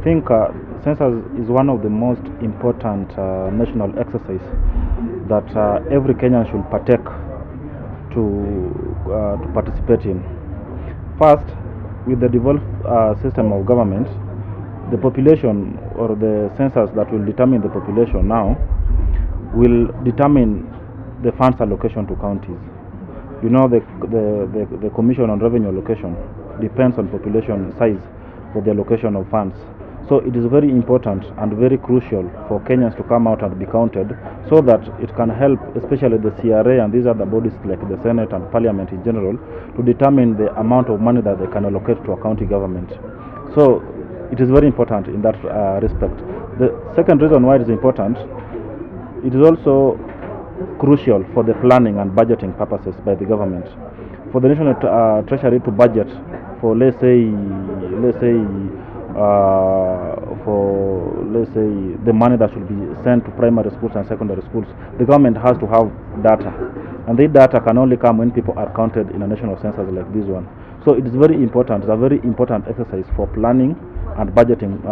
think census is one of the most important national exercise that every Kenyan should partake to participate in. First, with the devolved system of government, the population or the census that will determine the population now will determine the funds allocation to counties. You know, the Commission on Revenue Allocation depends on population size for the allocation of funds. So it is very important and very crucial for Kenyans to come out and be counted, so that it can help, especially the CRA and these other bodies like the Senate and Parliament in general, to determine the amount of money that they can allocate to a county government. So it is very important in that respect. The second reason why it is important, it is also crucial for the planning and budgeting purposes by the government. For the national treasury to budget for let's say the money that should be sent to primary schools and secondary schools, the government has to have data, and the data can only come when people are counted in a national census like this one. So it is very important. It's a very important exercise for planning and budgeting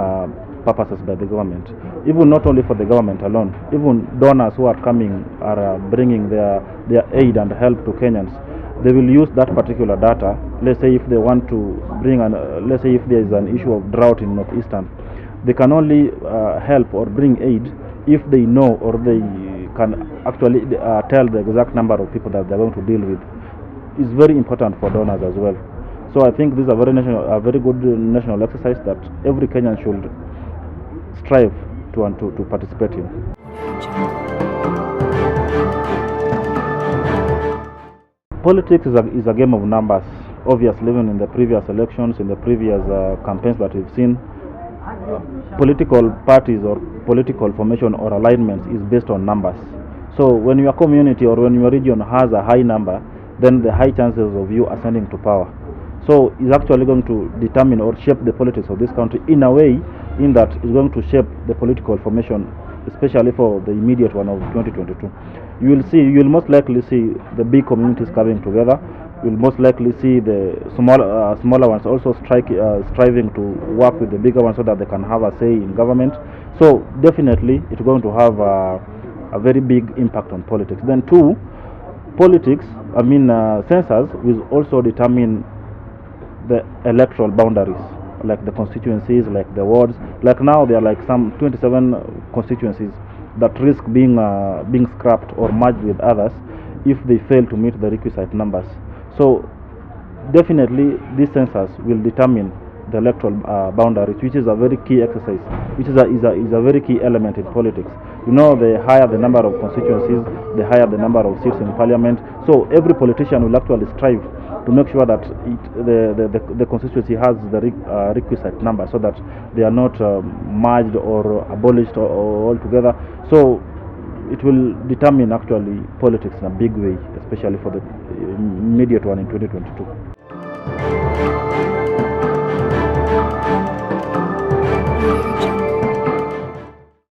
purposes by the government. Even not only for the government alone, even donors who are coming are bringing their aid and help to Kenyans. They will use that particular data. Let's say if they want to bring let's say if there is an issue of drought in northeastern, they can only help or bring aid if they know or they can actually tell the exact number of people that they're going to deal with. It's very important for donors as well. So I think this is a very good national exercise that every Kenyan should strive to participate in. Politics is a game of numbers. Obviously, even in the previous elections, in the previous campaigns that we've seen, political parties or political formation or alignments is based on numbers. So when your community or when your region has a high number, then the high chances of you ascending to power. So it's actually going to determine or shape the politics of this country in a way, in that it's going to shape the political formation, especially for the immediate one of 2022. You will most likely see the big communities coming together. You will most likely see the smaller ones also striving to work with the bigger ones so that they can have a say in government. So definitely it's going to have a very big impact on politics. Then two, census will also determine the electoral boundaries, like the constituencies, like the wards. Like now there are like some 27 constituencies that risk being scrapped or merged with others if they fail to meet the requisite numbers. So definitely this census will determine the electoral boundaries, which is a very key exercise, which is a very key element in politics. You know, the higher the number of constituencies, the higher the number of seats in parliament. So every politician will actually strive to make sure that the constituency has the requisite number, so that they are not merged or abolished altogether. So it will determine actually politics in a big way, especially for the immediate one in 2022.